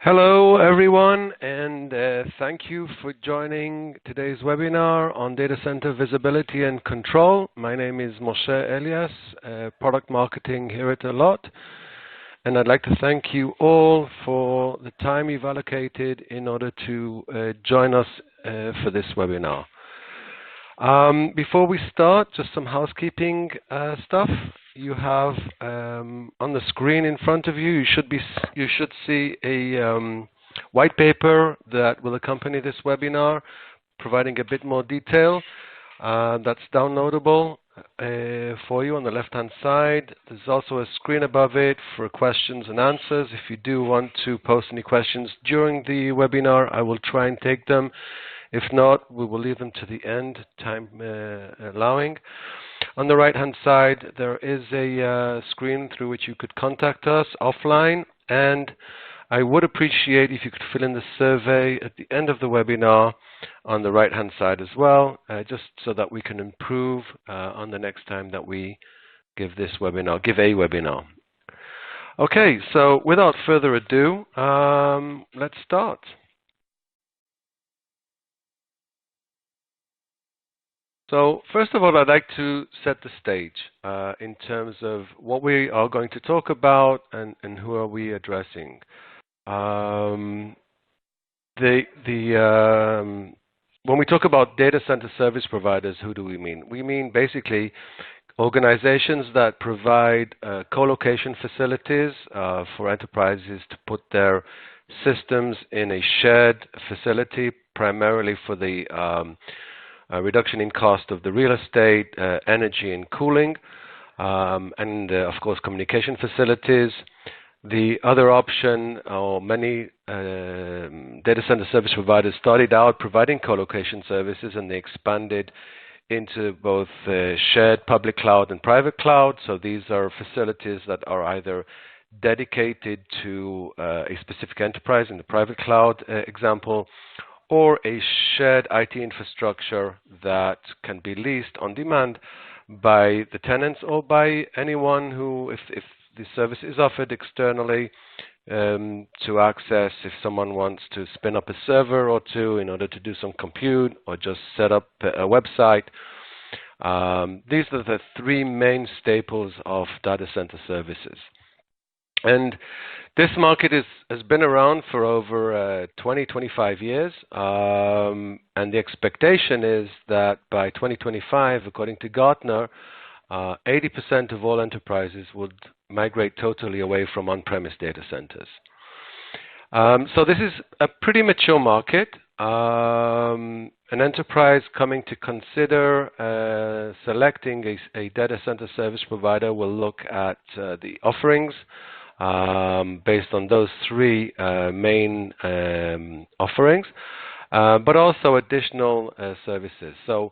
Hello, everyone, and thank you for joining today's webinar on data center visibility and control. My name is Moshe Elias, product marketing here at Allot, and I'd like to thank you all for the time you've allocated in order to join us for this webinar. Before we start, just some housekeeping stuff. You have on the screen in front of you, you should see a white paper that will accompany this webinar, providing a bit more detail. That's downloadable for you on the left-hand side. There's also a screen above it for questions and answers. If you do want to post any questions during the webinar, I will try and take them. If not, we will leave them to the end, time allowing. On the right-hand side, there is a screen through which you could contact us offline, and I would appreciate if you could fill in the survey at the end of the webinar on the right-hand side as well, just so that we can improve on the next time that we give a webinar. Okay, so without further ado, let's start. So first of all, I'd like to set the stage in terms of what we are going to talk about and who are we addressing. When we talk about data center service providers, who do we mean? We mean basically organizations that provide co-location facilities for enterprises to put their systems in a shared facility, primarily for the reduction in cost of the real estate, energy and cooling, and of course communication facilities. The other option, or many data center service providers started out providing co-location services, and they expanded into both shared public cloud and private cloud. So these are facilities that are either dedicated to a specific enterprise in the private cloud example, or a shared IT infrastructure that can be leased on demand by the tenants or by anyone who, if the service is offered externally to access, if someone wants to spin up a server or two in order to do some compute or just set up a website. These are the three main staples of data center services. And this market has been around for over 20-25 years, and the expectation is that by 2025, according to Gartner, 80% of all enterprises would migrate totally away from on-premise data centers. So this is a pretty mature market. An enterprise coming to consider selecting a data center service provider will look at the offerings based on those three main offerings, but also additional services. So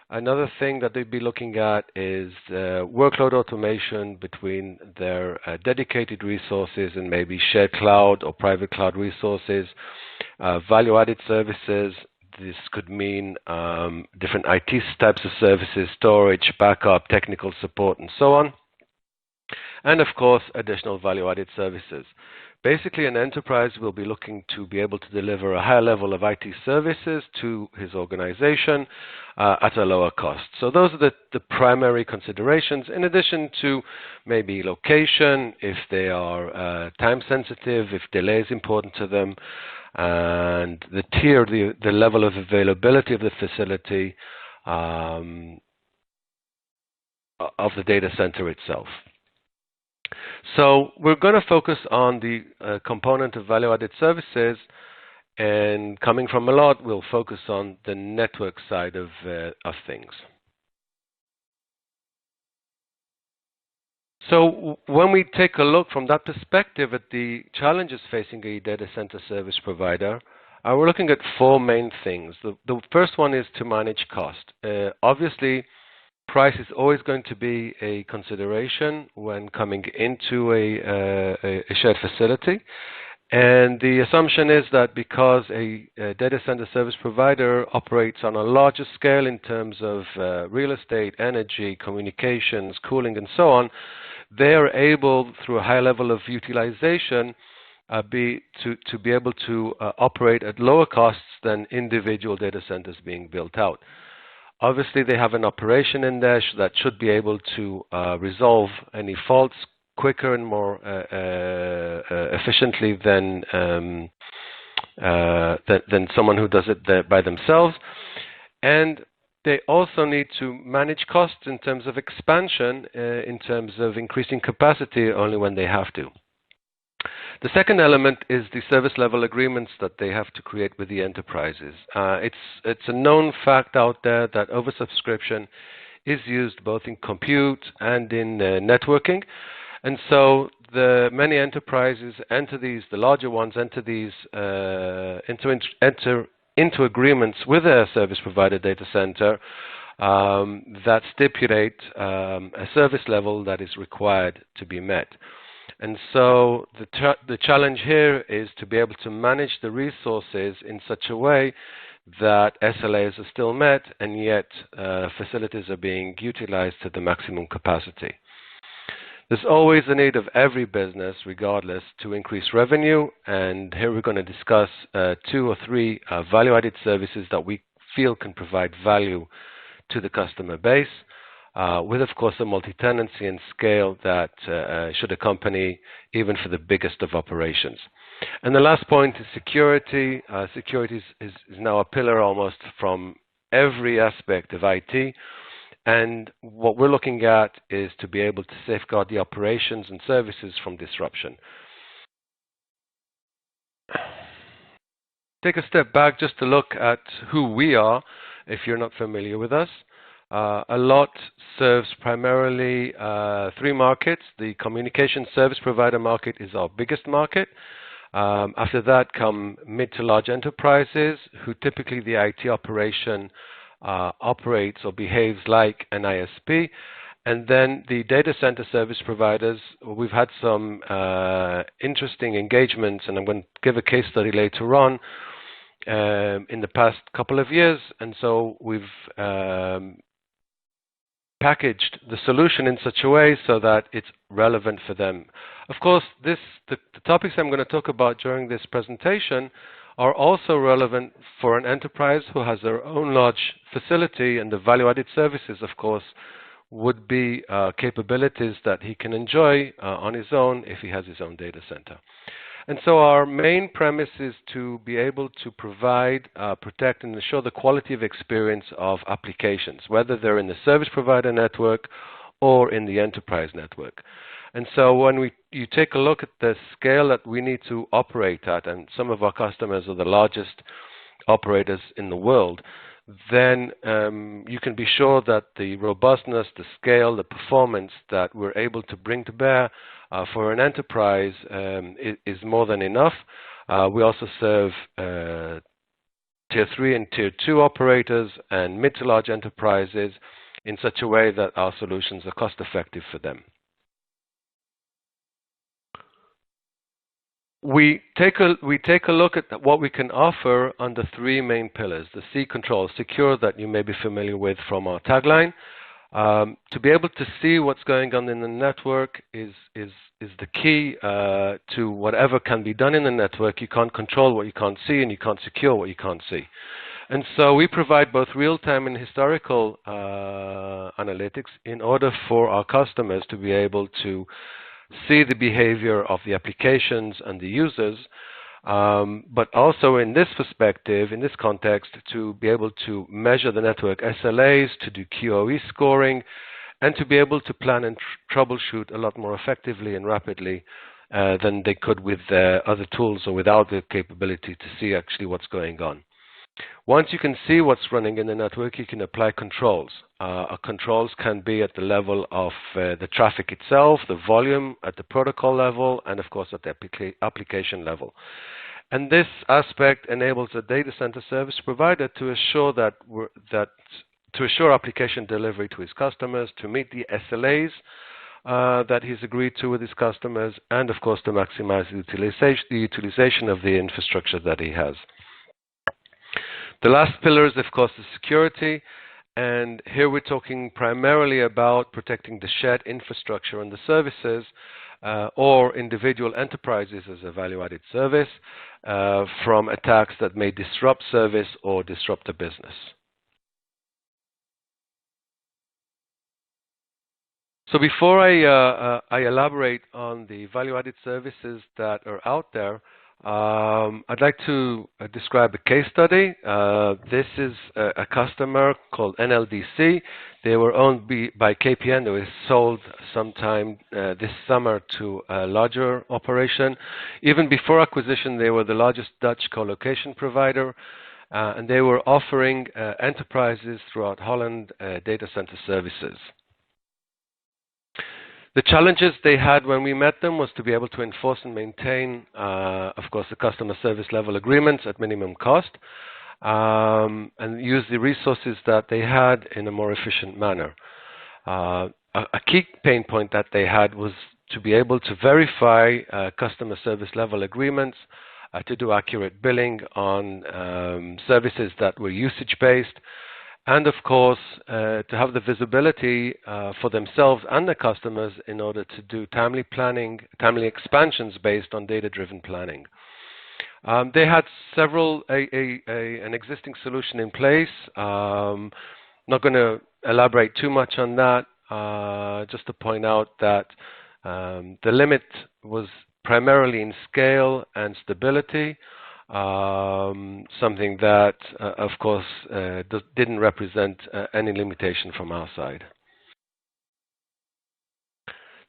another thing that they'd be looking at is workload automation between their dedicated resources and maybe shared cloud or private cloud resources, value-added services. This could mean different IT types of services, storage, backup, technical support, and so on. And of course, additional value-added services. Basically, an enterprise will be looking to be able to deliver a higher level of IT services to his organization at a lower cost. So those are the primary considerations, in addition to maybe location, if they are time sensitive, if delay is important to them, and the tier, the level of availability of the facility of the data center itself. So we're going to focus on the component of value-added services, and coming from Allot, we'll focus on the network side of things. So when we take a look from that perspective at the challenges facing a data center service provider, we're looking at four main things. The first one is to manage cost. Obviously, price is always going to be a consideration when coming into a shared facility. And the assumption is that because a data center service provider operates on a larger scale in terms of real estate, energy, communications, cooling, and so on, they are able, through a high level of utilization, to be able to operate at lower costs than individual data centers being built out. Obviously, they have an operation in there that should be able to resolve any faults quicker and more efficiently than someone who does it by themselves. And they also need to manage costs in terms of expansion, in terms of increasing capacity only when they have to. The second element is the service level agreements that they have to create with the enterprises. It's a known fact out there that oversubscription is used both in compute and in networking. And so the many enterprises enter these, the larger ones enter these, enter into agreements with their service provider data center that stipulate a service level that is required to be met. And so the challenge here is to be able to manage the resources in such a way that SLAs are still met and yet facilities are being utilized to the maximum capacity. There's always a need of every business, regardless, to increase revenue, and here we're going to discuss 2 or 3 value-added services that we feel can provide value to the customer base, with, of course, a multi-tenancy and scale that should accompany even for the biggest of operations. And the last point is security. Security is now a pillar almost from every aspect of IT. And what we're looking at is to be able to safeguard the operations and services from disruption. Take a step back just to look at who we are, if you're not familiar with us. Allot serves primarily 3 markets. The communication service provider market is our biggest market. After that come mid to large enterprises, who typically the IT operation operates or behaves like an ISP. And then the data center service providers, we've had some interesting engagements, and I'm going to give a case study later on in the past couple of years. And so we've packaged the solution in such a way so that it's relevant for them. Of course, the topics I'm going to talk about during this presentation are also relevant for an enterprise who has their own large facility, and the value-added services, of course, would be capabilities that he can enjoy on his own if he has his own data center. And so our main premise is to be able to provide, protect, and ensure the quality of experience of applications, whether they're in the service provider network or in the enterprise network. And so when you take a look at the scale that we need to operate at, and some of our customers are the largest operators in the world, then you can be sure that the robustness, the scale, the performance that we're able to bring to bear for an enterprise is more than enough. We also serve Tier 3 and Tier 2 operators and mid to large enterprises in such a way that our solutions are cost effective for them. We take a look at what we can offer under 3 main pillars. The C control, secure, that you may be familiar with from our tagline. To be able to see what's going on in the network is the key to whatever can be done in the network. You can't control what you can't see, and you can't secure what you can't see. And so we provide both real-time and historical analytics in order for our customers to be able to see the behavior of the applications and the users, but also in this perspective, in this context, to be able to measure the network SLAs, to do QoE scoring, and to be able to plan and troubleshoot a lot more effectively and rapidly than they could with other tools or without the capability to see actually what's going on. Once you can see what's running in the network, you can apply controls. Controls can be at the level of the traffic itself, the volume, at the protocol level, and of course at the application level. And this aspect enables a data center service provider to assure to assure application delivery to his customers, to meet the SLAs that he's agreed to with his customers, and of course to maximize the utilization of the infrastructure that he has. The last pillar is, of course, the security, and here we're talking primarily about protecting the shared infrastructure and the services, or individual enterprises as a value-added service from attacks that may disrupt service or disrupt a business. So before I elaborate on the value-added services that are out there, I'd like to describe a case study. This is a customer called NLDC. They were owned by KPN. They were sold sometime this summer to a larger operation. Even before acquisition, they were the largest Dutch co-location provider, and they were offering enterprises throughout Holland data center services. The challenges they had when we met them was to be able to enforce and maintain, of course, the customer service level agreements at minimum cost, and use the resources that they had in a more efficient manner. A key pain point that they had was to be able to verify customer service level agreements, to do accurate billing on services that were usage-based, and of course, to have the visibility for themselves and their customers in order to do timely planning, timely expansions based on data-driven planning. They had an existing solution in place. Not going to elaborate too much on that, just to point out that the limit was primarily in scale and stability. Something that, of course, didn't represent any limitation from our side.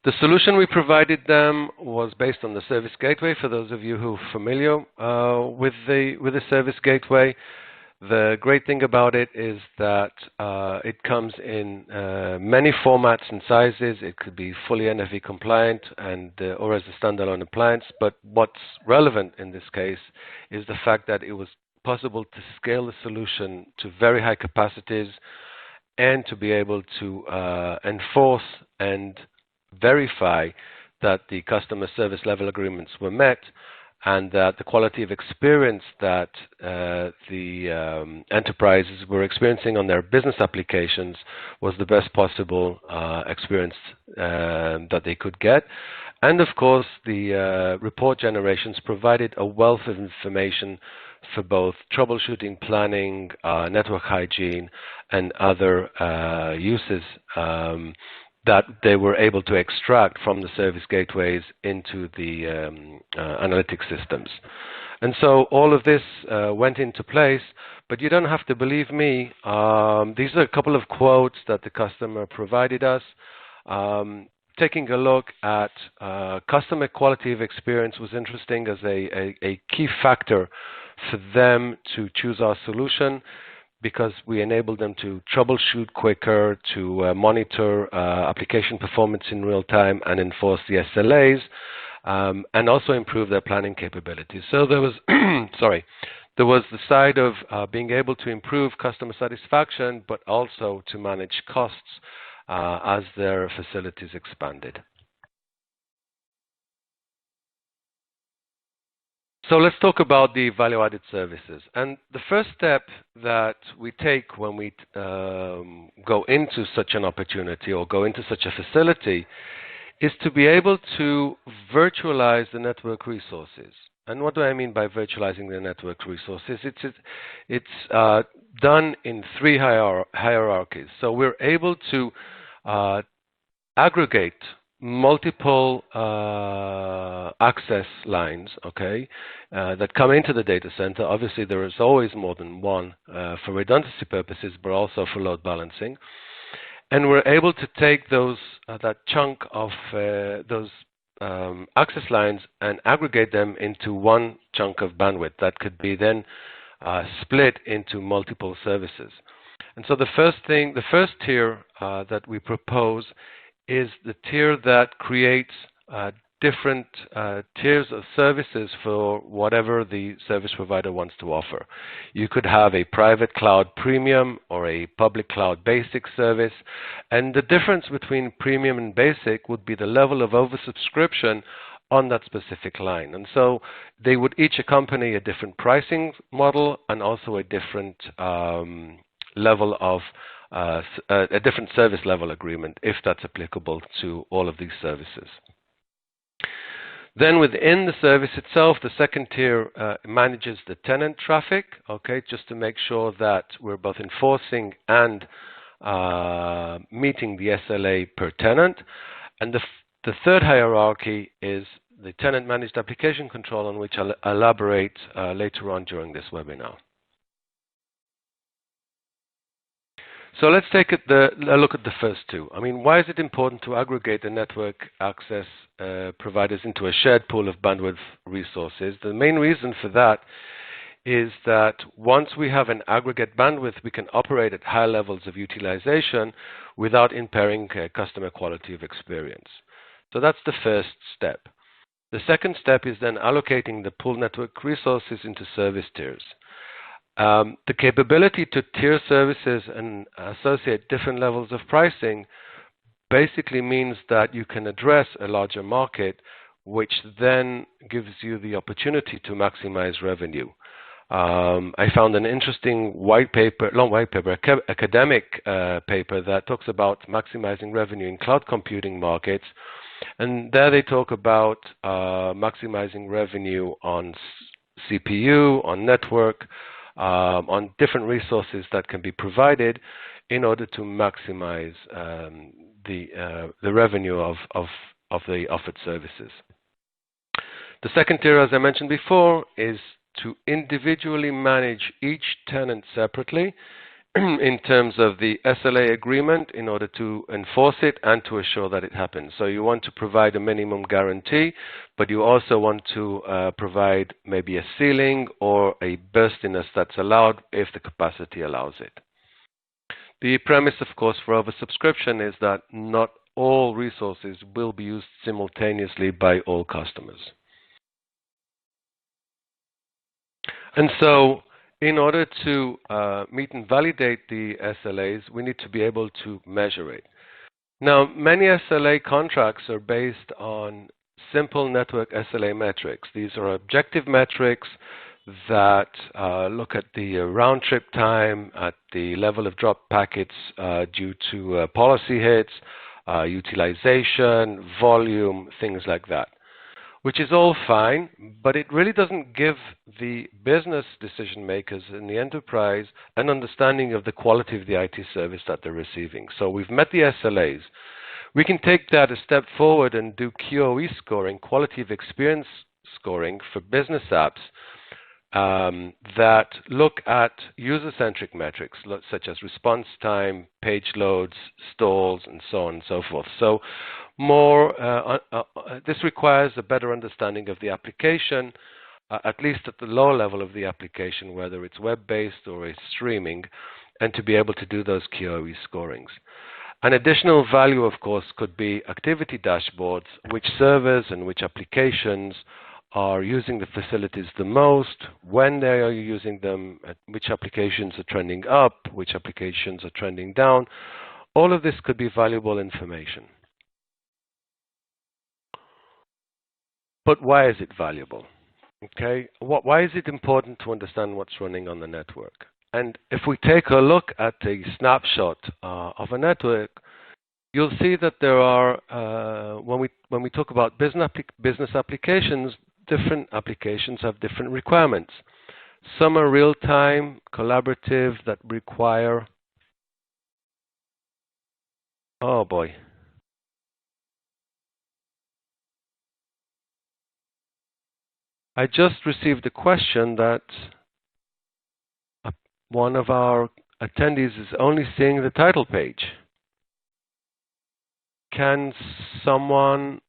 The solution we provided them was based on the service gateway. For those of you who are familiar with the service gateway, the great thing about it is that it comes in many formats and sizes. It could be fully NFV compliant and or as a standalone appliance. But what's relevant in this case is the fact that it was possible to scale the solution to very high capacities and to be able to enforce and verify that the customer service level agreements were met, and that the quality of experience that the enterprises were experiencing on their business applications was the best possible experience that they could get. And of course, the report generations provided a wealth of information for both troubleshooting, planning, network hygiene, and other uses that they were able to extract from the service gateways into the analytic systems. And so all of this went into place, but you don't have to believe me. These are a couple of quotes that the customer provided us. Taking a look at customer quality of experience was interesting as a key factor for them to choose our solution, because we enabled them to troubleshoot quicker, to monitor application performance in real time and enforce the SLAs, and also improve their planning capabilities. So there was, there was the side of being able to improve customer satisfaction, but also to manage costs as their facilities expanded. So let's talk about the value-added services. And the first step that we take when we go into such an opportunity or go into such a facility is to be able to virtualize the network resources. And what do I mean by virtualizing the network resources? It's done in three hierarchies. So we're able to aggregate multiple access lines, that come into the data center. Obviously, there is always more than one for redundancy purposes, but also for load balancing. And we're able to take that chunk of those access lines and aggregate them into one chunk of bandwidth that could be then split into multiple services. And so the first tier that we propose is the tier that creates different tiers of services for whatever the service provider wants to offer. You could have a private cloud premium or a public cloud basic service, and the difference between premium and basic would be the level of oversubscription on that specific line. And so they would each accompany a different pricing model and also a different level of a different service level agreement, if that's applicable to all of these services. Then within the service itself, the second tier manages the tenant traffic, okay, just to make sure that we're both enforcing and meeting the SLA per tenant. And the third hierarchy is the tenant managed application control, on which I'll elaborate later on during this webinar. So let's take a look at the first two. I mean, why is it important to aggregate the network access providers into a shared pool of bandwidth resources? The main reason for that is that once we have an aggregate bandwidth, we can operate at high levels of utilization without impairing customer quality of experience. So that's the first step. The second step is then allocating the pool network resources into service tiers. The capability to tier services and associate different levels of pricing basically means that you can address a larger market, which then gives you the opportunity to maximize revenue. I found an interesting academic paper that talks about maximizing revenue in cloud computing markets. And there they talk about maximizing revenue on CPU, on network, on different resources that can be provided in order to maximize the revenue of the offered services. The second tier, as I mentioned before, is to individually manage each tenant separately in terms of the SLA agreement in order to enforce it and to assure that it happens. So you want to provide a minimum guarantee, but you also want to provide maybe a ceiling or a burstiness that's allowed if the capacity allows it. The premise, of course, for oversubscription is that not all resources will be used simultaneously by all customers. And so in order to meet and validate the SLAs, we need to be able to measure it. Now, many SLA contracts are based on simple network SLA metrics. These are objective metrics that look at the round trip time, at the level of drop packets due to policy hits, utilization, volume, things like that, which is all fine, but it really doesn't give the business decision makers in the enterprise an understanding of the quality of the IT service that they're receiving. So we've met the SLAs. We can take that a step forward and do QoE scoring, quality of experience scoring for business apps that look at user-centric metrics such as response time, page loads, stalls, and so on and so forth. So this requires a better understanding of the application, at least at the lower level of the application, whether it's web-based or it's streaming, and to be able to do those QoE scorings. An additional value, of course, could be activity dashboards, which servers and which applications are using the facilities the most, when they are using them, which applications are trending up, which applications are trending down. All of this could be valuable information. But why is it valuable? Okay, why is it important to understand what's running on the network? And if we take a look at a snapshot of a network, you'll see that there are, when we talk about business applications, different applications have different requirements. Some are real-time, collaborative, that require, oh boy. I just received a question that one of our attendees is only seeing the title page. Can someone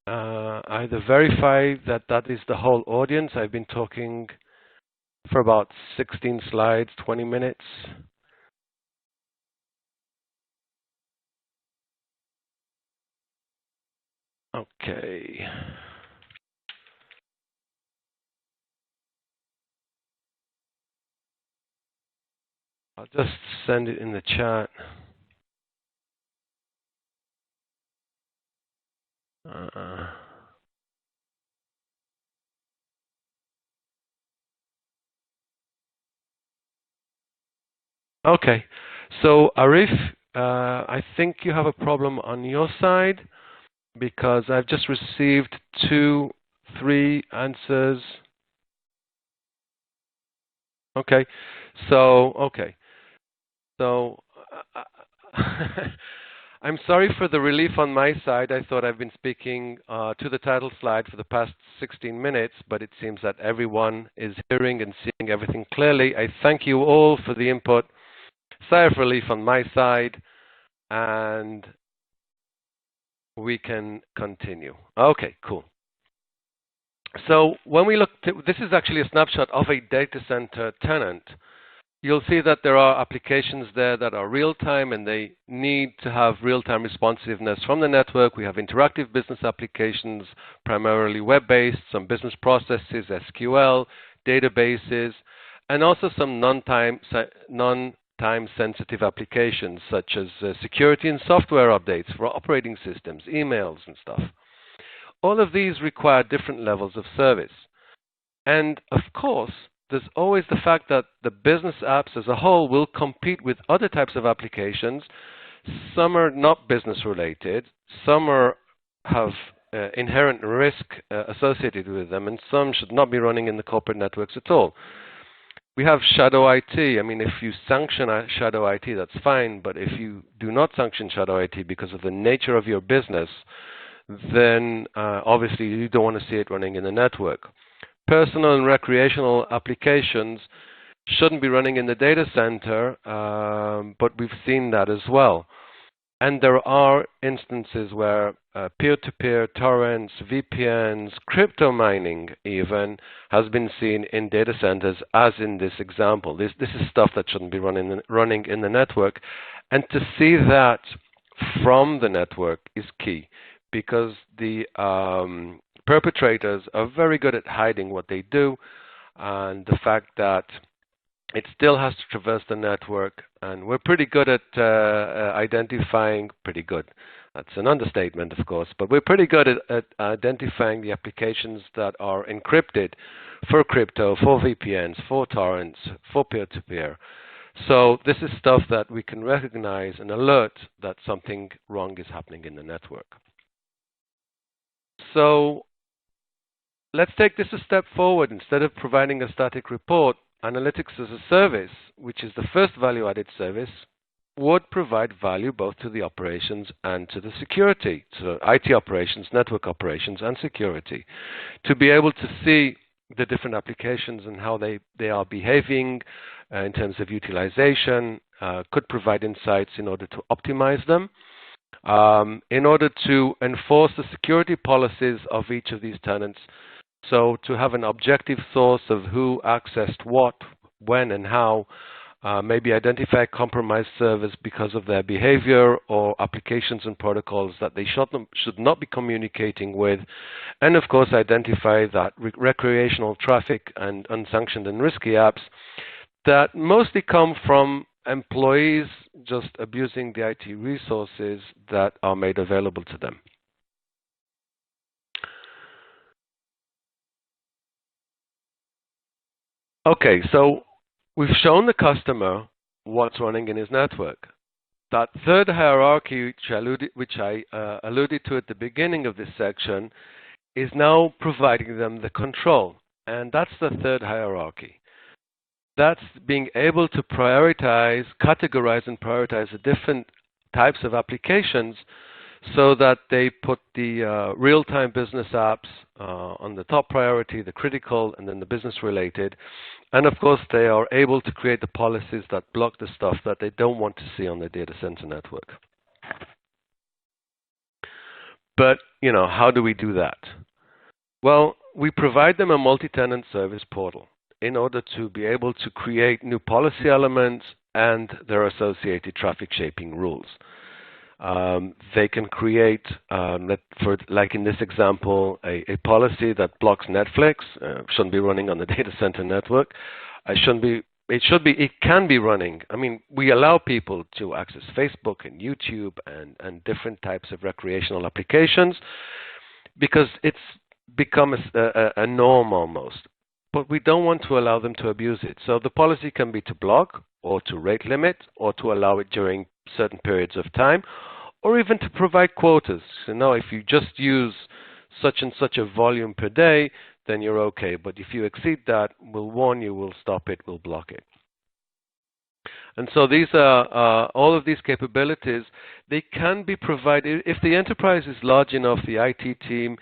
either verify that that is the whole audience? I've been talking for about 16 slides, 20 minutes. Okay. I'll just send it in the chat. Okay, so Arif, I think you have a problem on your side because I've just received two 3 answers. Okay. So, I'm sorry for the relief on my side. I thought I've been speaking to the title slide for the past 16 minutes, but it seems that everyone is hearing and seeing everything clearly. I thank you all for the input. Sigh of relief on my side, and we can continue. Okay, cool. So when we look, this is actually a snapshot of a data center tenant. You'll see that there are applications there that are real-time, and they need to have real-time responsiveness from the network. We have interactive business applications, primarily web-based, some business processes, SQL, databases, and also some non-time sensitive applications, such as security and software updates for operating systems, emails, and stuff. All of these require different levels of service. And of course, there's always the fact that the business apps as a whole will compete with other types of applications. Some are not business related, some have inherent risk associated with them, and some should not be running in the corporate networks at all. We have shadow IT. I mean, if you sanction shadow IT, that's fine, but if you do not sanction shadow IT because of the nature of your business, then obviously you don't want to see it running in the network. Personal and recreational applications shouldn't be running in the data center, but we've seen that as well. And there are instances where peer-to-peer torrents, VPNs, crypto mining even has been seen in data centers, as in this example. This is stuff that shouldn't be running in the network. And to see that from the network is key, because the perpetrators are very good at hiding what they do, and the fact that it still has to traverse the network, and we're pretty good at identifying, pretty good, that's an understatement of course, but we're pretty good at identifying the applications that are encrypted for crypto, for VPNs, for torrents, for peer-to-peer. So this is stuff that we can recognize and alert that something wrong is happening in the network. So let's take this a step forward. Instead of providing a static report, analytics as a service, which is the first value-added service, would provide value both to the operations and to the security, so IT operations, network operations, and security, to be able to see the different applications and how they are behaving in terms of utilization, could provide insights in order to optimize them, in order to enforce the security policies of each of these tenants. So to have an objective source of who accessed what, when, and how, maybe identify compromised servers because of their behavior or applications and protocols that they should not be communicating with, and of course identify that recreational traffic and unsanctioned and risky apps that mostly come from employees just abusing the IT resources that are made available to them. Okay, so we've shown the customer what's running in his network. That third hierarchy, which I alluded to at the beginning of this section, is now providing them the control. And that's the third hierarchy. That's being able to prioritize, categorize, and prioritize the different types of applications so that they put the real-time business apps on the top priority, the critical, and then the business-related. And of course, they are able to create the policies that block the stuff that they don't want to see on the data center network. But, you know, how do we do that? Well, we provide them a multi-tenant service portal in order to be able to create new policy elements and their associated traffic shaping rules. They can create, like in this example, a policy that blocks Netflix. Shouldn't be running on the data center network. It can be running. I mean, we allow people to access Facebook and YouTube and different types of recreational applications because it's become a norm almost. But we don't want to allow them to abuse it. So the policy can be to block or to rate limit or to allow it during certain periods of time, or even to provide quotas. So now if you just use such and such a volume per day, then you're okay. But if you exceed that, we'll warn you, we'll stop it, we'll block it. And so these are all of these capabilities. They can be provided if the enterprise is large enough. The IT team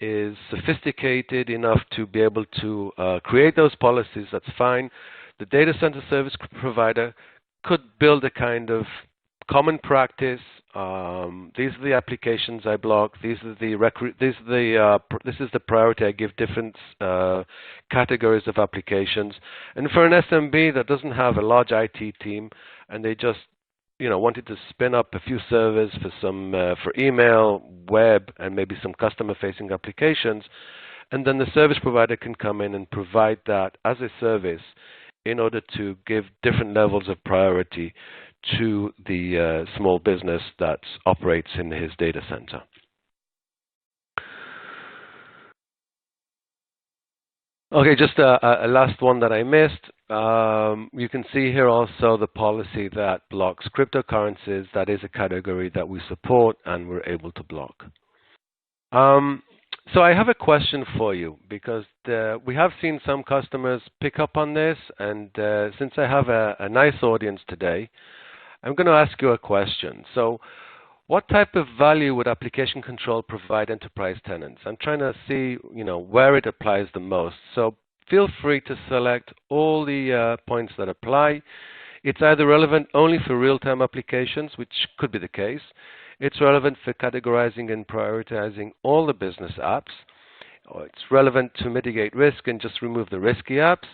is sophisticated enough to be able to create those policies. That's fine. The data center service provider could build a kind of common practice. These are the applications I block. This is the priority I give different categories of applications. And for an SMB that doesn't have a large IT team and they just wanted to spin up a few servers for email, web, and maybe some customer-facing applications, and then the service provider can come in and provide that as a service in order to give different levels of priority to the small business that operates in his data center. Okay, just a last one that I missed. You can see here also the policy that blocks cryptocurrencies. That is a category that we support and we're able to block. So I have a question for you, because we have seen some customers pick up on this, and since I have a nice audience today, I'm going to ask you a question. So what type of value would application control provide enterprise tenants? I'm trying to see where it applies the most. So feel free to select all the points that apply. It's either relevant only for real-time applications, which could be the case. It's relevant for categorizing and prioritizing all the business apps. Or it's relevant to mitigate risk and just remove the risky apps,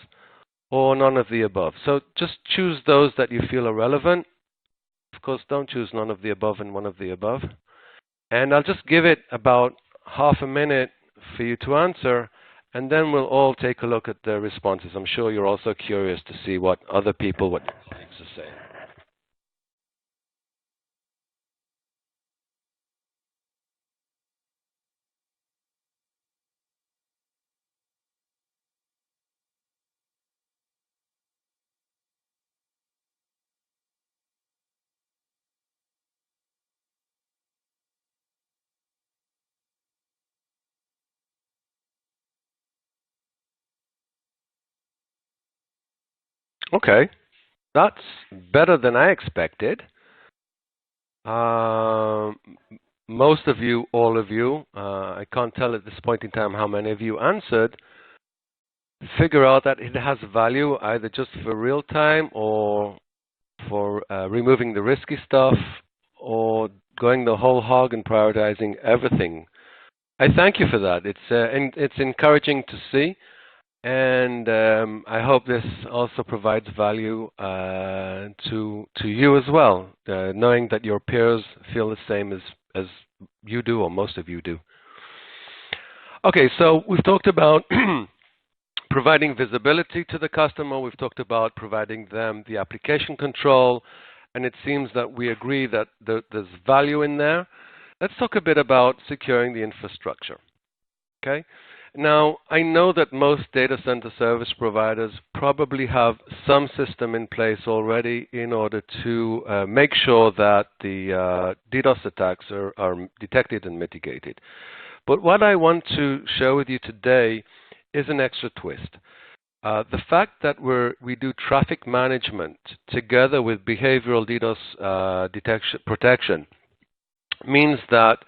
or none of the above. So just choose those that you feel are relevant. Of course, don't choose none of the above and one of the above. And I'll just give it about half a minute for you to answer, and then we'll all take a look at the responses. I'm sure you're also curious to see what other people, what colleagues are saying. Okay, that's better than I expected. Most of you, all of you, I can't tell at this point in time how many of you answered, figure out that it has value either just for real time or for removing the risky stuff or going the whole hog and prioritizing everything. I thank you for that. It's encouraging to see. And I hope this also provides value to you as well, knowing that your peers feel the same as you do, or most of you do. Okay, so we've talked about providing visibility to the customer. We've talked about providing them the application control, and it seems that we agree that there's value in there. Let's talk a bit about securing the infrastructure. Okay. Now, I know that most data center service providers probably have some system in place already in order to make sure that the DDoS attacks are detected and mitigated. But what I want to share with you today is an extra twist. The fact that we do traffic management together with behavioral DDoS protection means that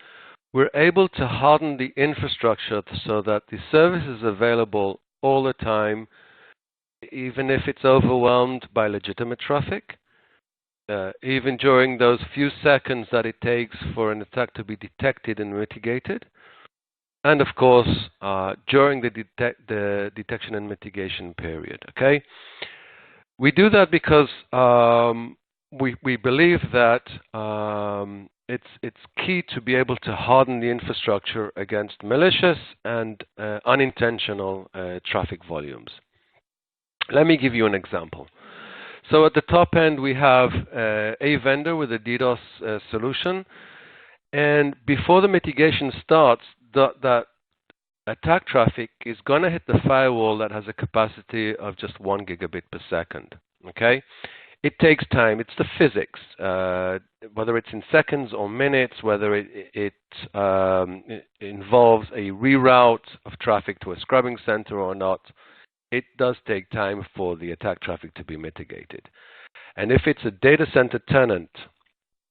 we're able to harden the infrastructure so that the service is available all the time, even if it's overwhelmed by legitimate traffic, even during those few seconds that it takes for an attack to be detected and mitigated, and of course, during the detection and mitigation period. Okay, we do that because we believe that it's key to be able to harden the infrastructure against malicious and unintentional traffic volumes. Let me give you an example. So at the top end, we have a vendor with a DDoS solution, and before the mitigation starts, that attack traffic is going to hit the firewall that has a capacity of just 1 gigabit per second. Okay? it takes time. It's the physics, whether it's in seconds or minutes, whether it involves a reroute of traffic to a scrubbing center or not. It does take time for the attack traffic to be mitigated. And if it's a data center tenant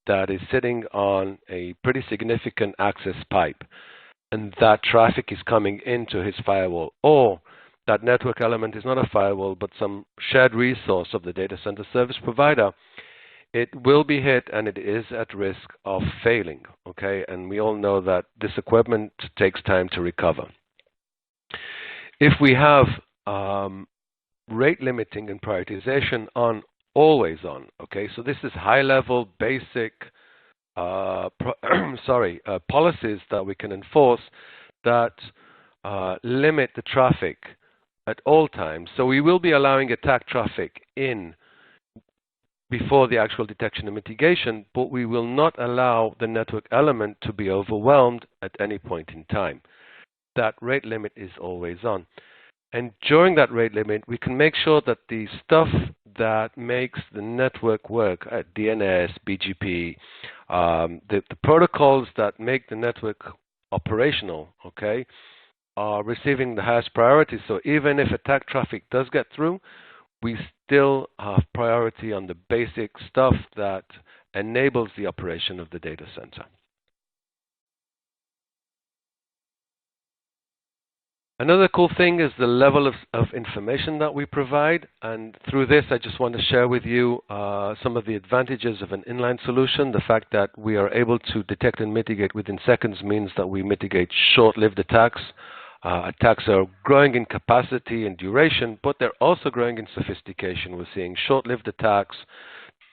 that is sitting on a pretty significant access pipe, and that traffic is coming into his firewall, or that network element is not a firewall, but some shared resource of the data center service provider, it will be hit and it is at risk of failing, okay? And we all know that this equipment takes time to recover. If we have rate limiting and prioritization on, always on, okay? So this is high-level, basic policies that we can enforce that limit the traffic at all times. So we will be allowing attack traffic in before the actual detection and mitigation, but we will not allow the network element to be overwhelmed at any point in time. That rate limit is always on. And during that rate limit, we can make sure that the stuff that makes the network work, DNS, BGP, the protocols that make the network operational, okay, are receiving the highest priority. So even if attack traffic does get through, we still have priority on the basic stuff that enables the operation of the data center. Another cool thing is the level of information that we provide, and through this I just want to share with you some of the advantages of an inline solution. The fact that we are able to detect and mitigate within seconds means that we mitigate short-lived attacks. Attacks are growing in capacity and duration, but they're also growing in sophistication. We're seeing short-lived attacks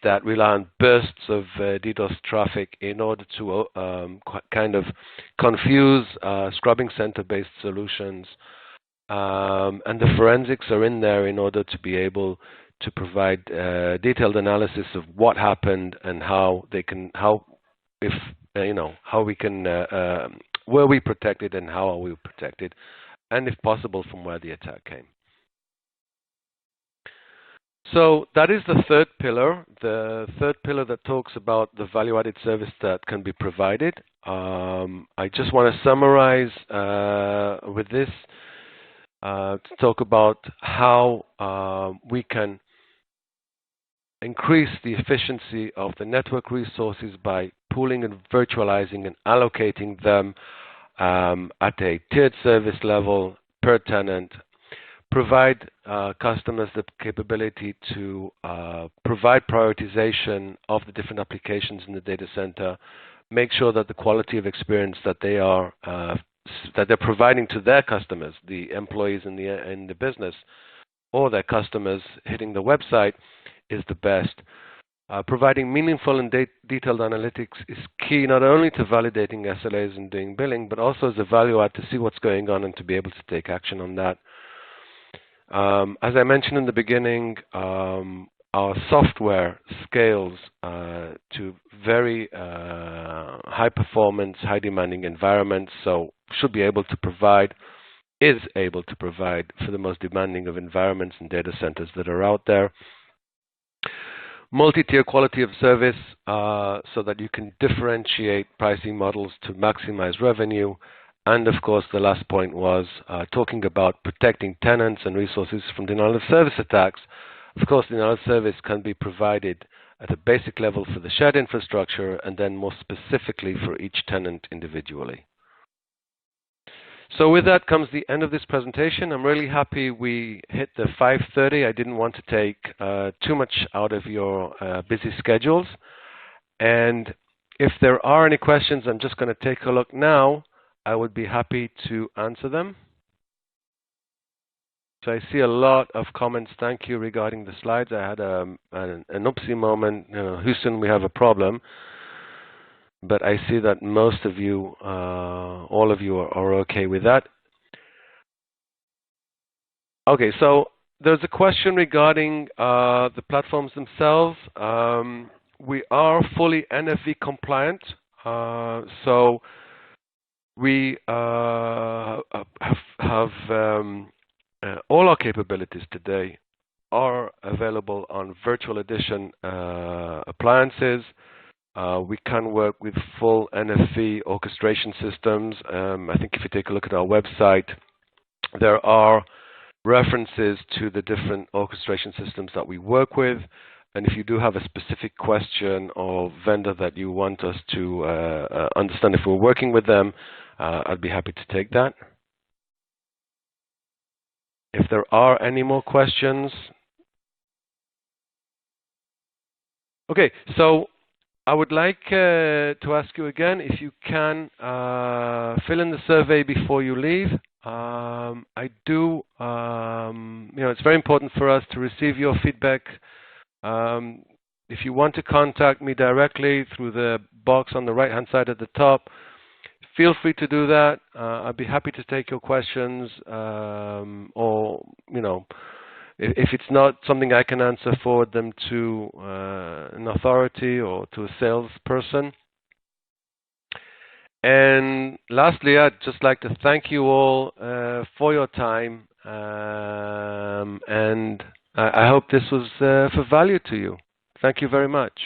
that rely on bursts of DDoS traffic in order to kind of confuse scrubbing center-based solutions. And the forensics are in there in order to be able to provide detailed analysis of what happened and how they can, how we can, were we protected and how are we protected, and if possible, from where the attack came. So that is the third pillar that talks about the value-added service that can be provided. I just want to summarize with this to talk about how we can increase the efficiency of the network resources by pooling and virtualizing and allocating them at a tiered service level per tenant. Provide customers the capability to provide prioritization of the different applications in the data center. Make sure that the quality of experience that they are that they're providing to their customers, the employees in the business, or their customers hitting the website, is the best. Providing meaningful and detailed analytics is key not only to validating SLAs and doing billing, but also as a value add to see what's going on and to be able to take action on that. As I mentioned in the beginning, our software scales to very high performance, high demanding environments, so should be able to provide, is able to provide for the most demanding of environments and data centers that are out there. Multi-tier quality of service so that you can differentiate pricing models to maximize revenue. And of course, the last point was talking about protecting tenants and resources from denial of service attacks. Of course, denial of service can be provided at a basic level for the shared infrastructure and then more specifically for each tenant individually. So with that comes the end of this presentation. I'm really happy we hit the 5:30. I didn't want to take too much out of your busy schedules. And if there are any questions, I'm just going to take a look now. I would be happy to answer them. So I see a lot of comments. Thank you regarding the slides. I had an oopsie moment. Houston, we have a problem. But I see that most of you, all of you are okay with that. Okay, so there's a question regarding the platforms themselves. We are fully NFV compliant. So we have all our capabilities today are available on virtual edition appliances. We can work with full NFV orchestration systems. I think if you take a look at our website, there are references to the different orchestration systems that we work with. And if you do have a specific question or vendor that you want us to understand if we're working with them, I'd be happy to take that. If there are any more questions. Okay, so I would like to ask you again if you can fill in the survey before you leave. It's very important for us to receive your feedback. If you want to contact me directly through the box on the right-hand side at the top, feel free to do that. I'd be happy to take your questions, or if it's not something I can answer, forward them to an authority or to a salesperson. And lastly, I'd just like to thank you all for your time, and I hope this was for value to you. Thank you very much.